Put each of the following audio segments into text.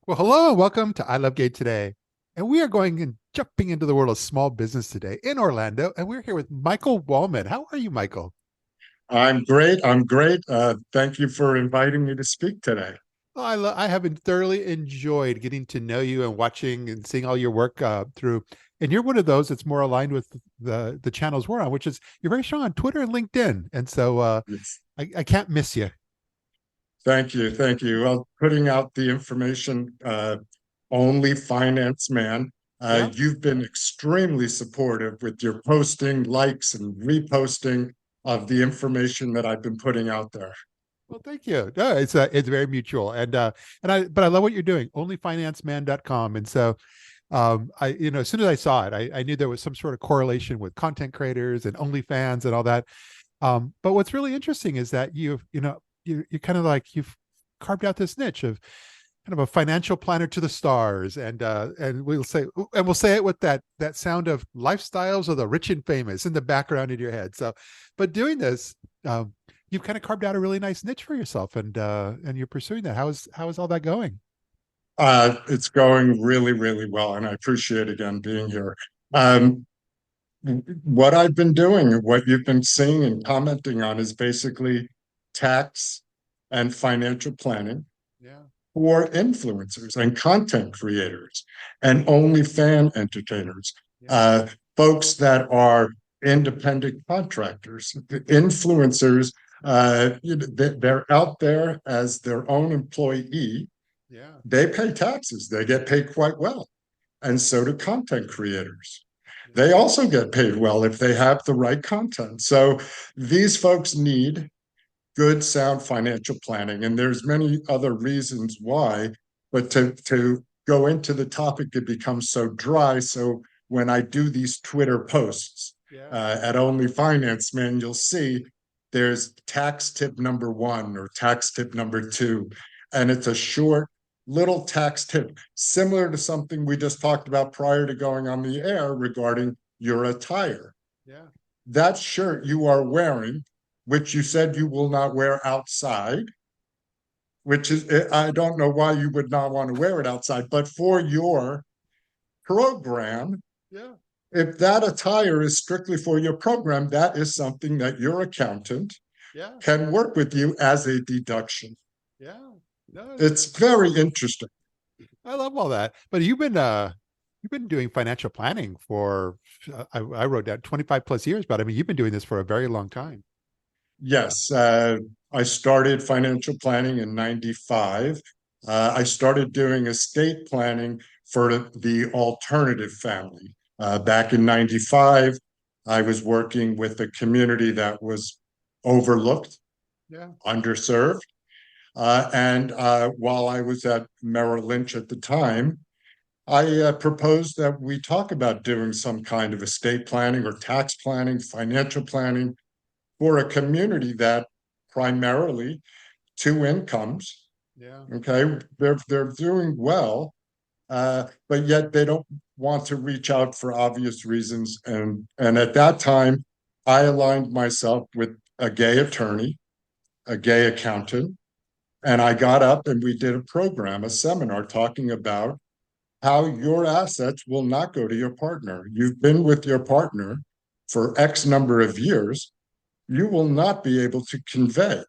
Well, hello and welcome to ILoveGay today. And we are going and jumping into the world of small business today in Orlando. And we're here with Michael Wallman. How are you, Michael? I'm great. I'm great. Thank you for inviting me to speak today. Oh, I have thoroughly enjoyed getting to know you and watching and seeing all your work through. And you're one of those that's more aligned with the channels we're on, which is you're very strong on Twitter and LinkedIn. And so Yes. I can't miss you. Thank you. Thank you. Well, putting out the information, only finance man. Yeah. You've been extremely supportive with your posting, likes, and reposting of the information that I've been putting out there. Well, thank you. No, it's very mutual. And I love what you're doing. Onlyfinanceman.com. And so as soon as I saw it, I knew there was some sort of correlation with content creators and OnlyFans and all that. But what's really interesting is that you kind of like you've carved out this niche of kind of a financial planner to the stars, and we'll say it with that sound of lifestyles of the rich and famous in the background in your head. So, but doing this, you've kind of carved out a really nice niche for yourself, and you're pursuing that. How is all that going? It's going really, really well, and I appreciate again being here. Um, what I've been doing, what you've been seeing and commenting on is basically tax and financial planning Yeah. for influencers and content creators and only fan entertainers, Yeah. uh, folks that are independent contractors, influencers. They're out there as their own employee. Yeah. They pay taxes. They get paid quite well, and so do content creators. Yeah. They also get paid well if they have the right content. So these folks need good, sound financial planning. And there's many other reasons why, but to go into the topic, it becomes so dry. So when I do these Twitter posts Yeah. at Only Finance Man, you'll see there's tax tip number one or tax tip number two. And it's a short little tax tip, similar to something we just talked about prior to going on the air regarding your attire. Yeah. That shirt you are wearing, which you said you will not wear outside, which is, I don't know why you would not want to wear it outside, but for your program, Yeah. if that attire is strictly for your program, that is something that your accountant Yeah. can work with you as a deduction. Yeah. No, It's very interesting. I love all that. But you've been doing financial planning for I wrote down 25 plus years, but I mean you've been doing this for a very long time. Yes, I started financial planning in 95. I started doing estate planning for the alternative family. Back in 95, I was working with a community that was overlooked, Yeah. underserved. And while I was at Merrill Lynch at the time, I proposed that we talk about doing some kind of estate planning or tax planning, financial planning for a community that primarily two incomes. Yeah. Okay, they're doing well, but yet they don't want to reach out for obvious reasons. And at that time, I aligned myself with a gay attorney, a gay accountant, and I got up and we did a program, a seminar talking about how your assets will not go to your partner. You've been with your partner for X number of years. You will not be able to convey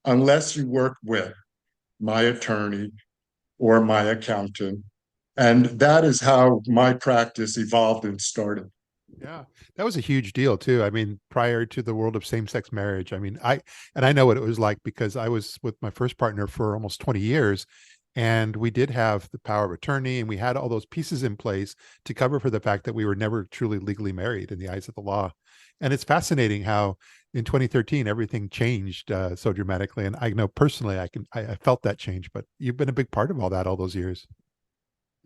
unless you work with my attorney or my accountant. And that is how my practice evolved and started. Yeah. That was a huge deal too. I mean, prior to the world of same-sex marriage, I mean, I know what it was like because I was with my first partner for almost 20 years and we did have the power of attorney and we had all those pieces in place to cover for the fact that we were never truly legally married in the eyes of the law. And it's fascinating how in 2013 everything changed so dramatically. And I know personally I felt that change, but you've been a big part of all that all those years.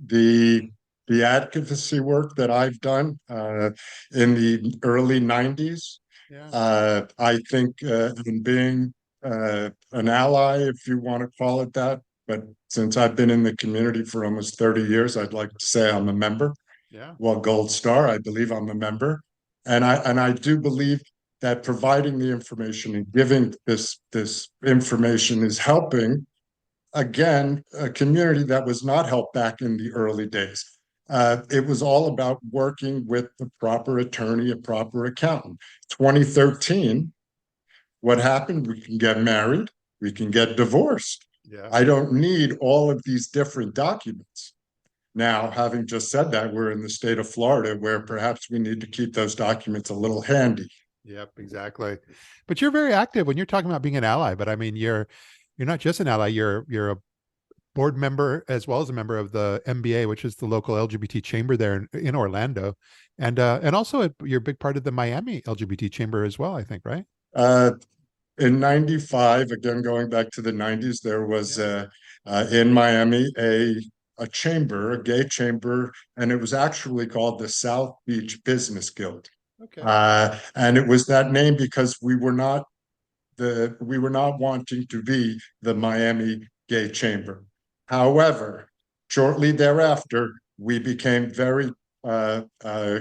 The the advocacy work that I've done in the early 90s, Yeah. I think in being an ally, if you want to call it that, but since I've been in the community for almost 30 years, I'd like to say I'm a member. Yeah. Well, Gold Star, I believe I'm a member. And I do believe that providing the information and giving this information is helping again, a community that was not helped back in the early days. It was all about working with the proper attorney, a proper accountant. 2013, what happened? We can get married, we can get divorced. Yeah. I don't need all of these different documents. Now, having just said that, we're in the state of Florida where perhaps we need to keep those documents a little handy. Yep, exactly. But you're very active when you're talking about being an ally. But I mean, you're not just an ally. You're a board member as well as a member of the MBA, which is the local LGBT chamber there in Orlando, and also you're a big part of the Miami LGBT chamber as well. I think, right? Uh, in 95, again, going back to the 90s, there was Yeah. in Miami a chamber, a gay chamber, and it was actually called the South Beach Business Guild. Okay. And it was that name because we were not wanting to be the Miami Gay Chamber. However, shortly thereafter, we became very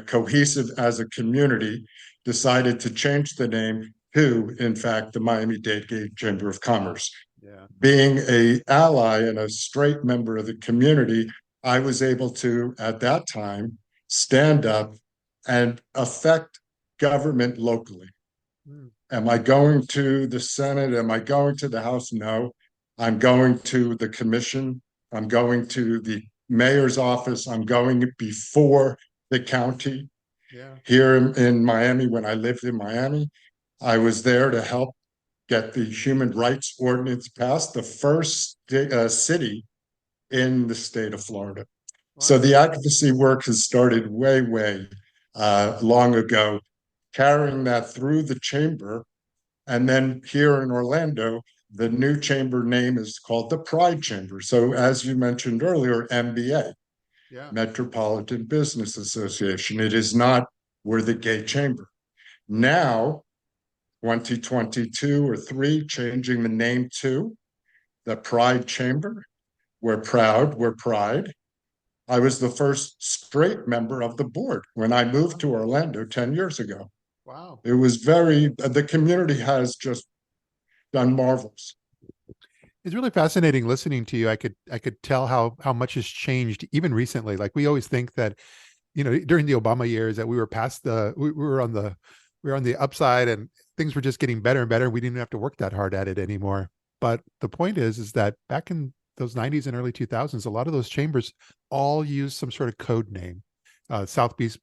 cohesive as a community, decided to change the name to, in fact, the Miami-Dade Gay Chamber of Commerce. Yeah. Being a ally and a straight member of the community, I was able to, at that time, stand up and affect government locally. Mm. Am I going to the Senate? Am I going to the House? No. I'm going to the commission. I'm going to the mayor's office. I'm going before the county. Yeah. Here in Miami, when I lived in Miami, I was there to help get the human rights ordinance passed, the first city in the state of Florida. So Wow. the advocacy work has started way long ago, carrying that through the chamber. And then here in Orlando, the new chamber name is called the Pride Chamber. So as you mentioned earlier, MBA, Yeah. Metropolitan Business Association. It is not, we're the gay chamber. Now, 2022 or 3, changing the name to the Pride Chamber. We're proud, we're pride. I was the first straight member of the board when I moved to Orlando 10 years ago. Wow. It was the community has just done marvels. It's really fascinating listening to you. I could tell how much has changed even recently. Like we always think that, during the Obama years that we were past we were on the upside and things were just getting better and better. We didn't have to work that hard at it anymore. But the point is that back in those 90s and early 2000s, a lot of those chambers all used some sort of code name. South Beach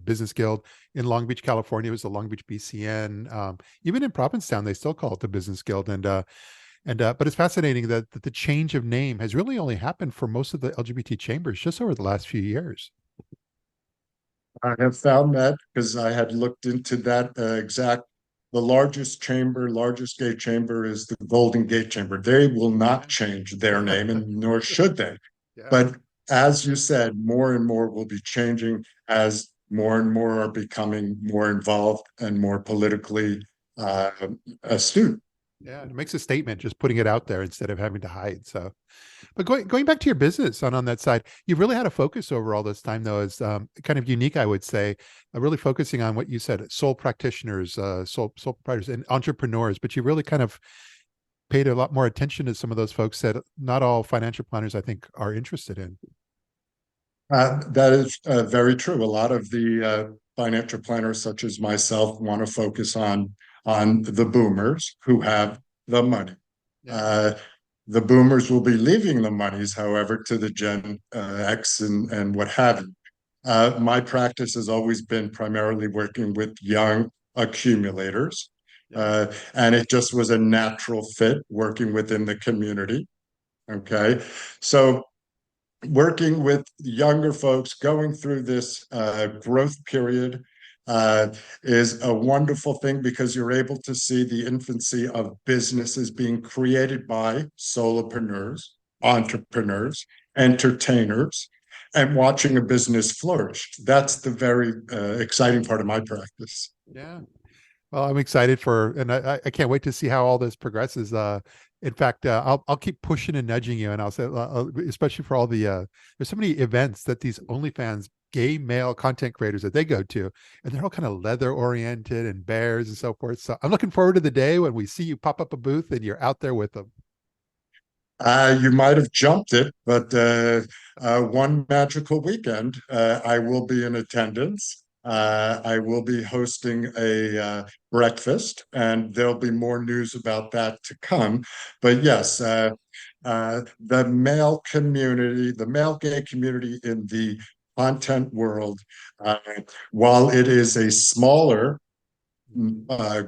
Business Guild in Long Beach, California, it was the Long Beach BCN. Even in Provincetown, they still call it the Business Guild. But it's fascinating that the change of name has really only happened for most of the LGBT chambers just over the last few years. I have found that because I had looked into that the largest chamber, largest gay chamber is the Golden Gate Chamber. They will not change their name, and nor should they. Yeah. But as you said, more and more will be changing as more and more are becoming more involved and more politically uh, astute. Yeah, it makes a statement just putting it out there instead of having to hide. So, but going back to your business on that side, you've really had a focus over all this time, though, is kind of unique, I would say, really focusing on what you said, sole practitioners, sole proprietors, and entrepreneurs. But you really kind of paid a lot more attention to some of those folks that not all financial planners, I think, are interested in. That is very true. A lot of the financial planners, such as myself, want to focus on the boomers who have the money. Yeah. Uh, the boomers will be leaving the monies, however, to the Gen X and what have you. My practice has always been primarily working with young accumulators, Yeah. and it just was a natural fit working within the community. Okay, so working with younger folks going through this growth period uh, is a wonderful thing because you're able to see the infancy of businesses being created by solopreneurs, entrepreneurs, entertainers, and watching a business flourish. That's the very exciting part of my practice. Yeah. Well, I'm excited and I can't wait to see how all this progresses. In fact, I'll keep pushing and nudging you, and I'll say, especially for all there's so many events that these OnlyFans gay male content creators that they go to, and they're all kind of leather oriented and bears and so forth. So I'm looking forward to the day when we see you pop up a booth and you're out there with them. You might have jumped it, but one magical weekend, I will be in attendance. I will be hosting a breakfast, and there'll be more news about that to come. But yes, the male community, the male gay community in the content world, uh, while it is a smaller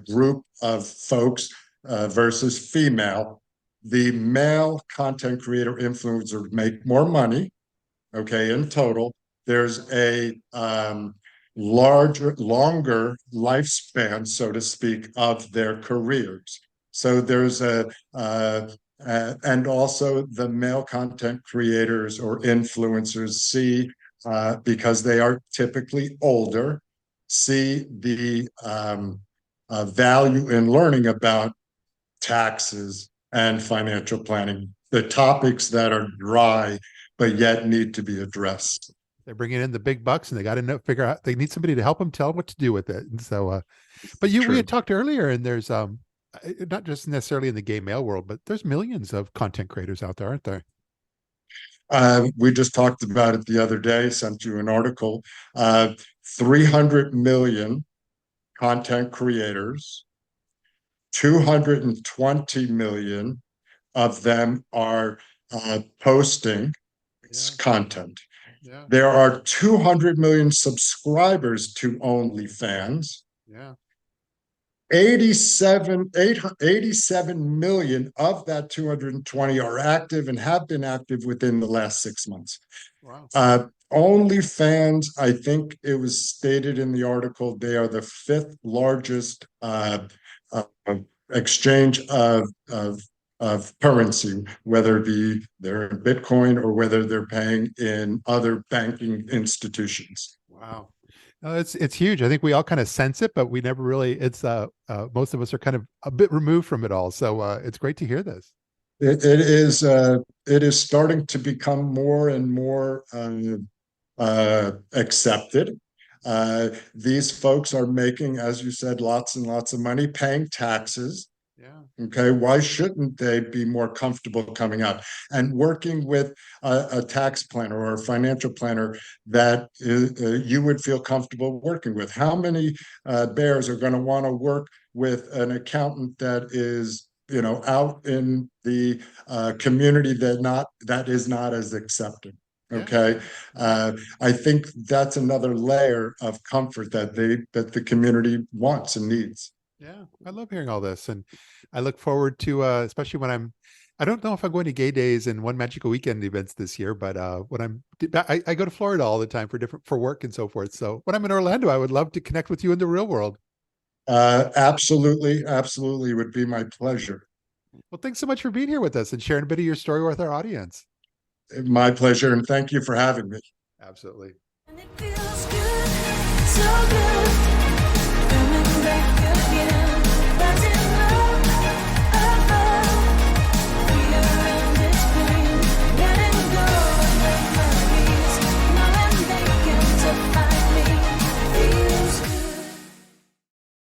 group of folks versus female, the male content creator influencer make more money, okay, in total. There's a longer lifespan, so to speak, of their careers. So there's and also the male content creators or influencers see, because they are typically older, see the value in learning about taxes and financial planning, the topics that are dry but yet need to be addressed. They're bringing in the big bucks, and they got to figure out. They need somebody to help them tell them what to do with it. And so, but we had talked earlier, and there's not just necessarily in the gay male world, but there's millions of content creators out there, aren't there? We just talked about it the other day, sent you an article. 300 million content creators, 220 million of them are posting content. Yeah. There are 200 million subscribers to OnlyFans. Yeah. 87 million of that 220 are active and have been active within the last 6 months. Wow. OnlyFans, I think it was stated in the article, they are the fifth largest exchange of currency, whether it be they're in Bitcoin or whether they're paying in other banking institutions. Wow. It's huge. I think we all kind of sense it, but we never really. It's most of us are kind of a bit removed from it all. So it's great to hear this. It is starting to become more and more accepted. These folks are making, as you said, lots and lots of money, paying taxes. Yeah. Okay, why shouldn't they be more comfortable coming out and working with a tax planner or a financial planner that you would feel comfortable working with? How many bears are going to want to work with an accountant that is, out in the community that is not as accepted? Okay, I think that's another layer of comfort that the community wants and needs. Yeah, I love hearing all this, and I look forward to, especially when I don't know if I'm going to gay days and one magical weekend events this year, but when I go to Florida all the time for work and so forth. So when I'm in Orlando, I would love to connect with you in the real world. Absolutely, absolutely, it would be my pleasure. Well, thanks so much for being here with us and sharing a bit of your story with our audience. My pleasure, and thank you for having me. Absolutely. And it feels good, so good, coming back again.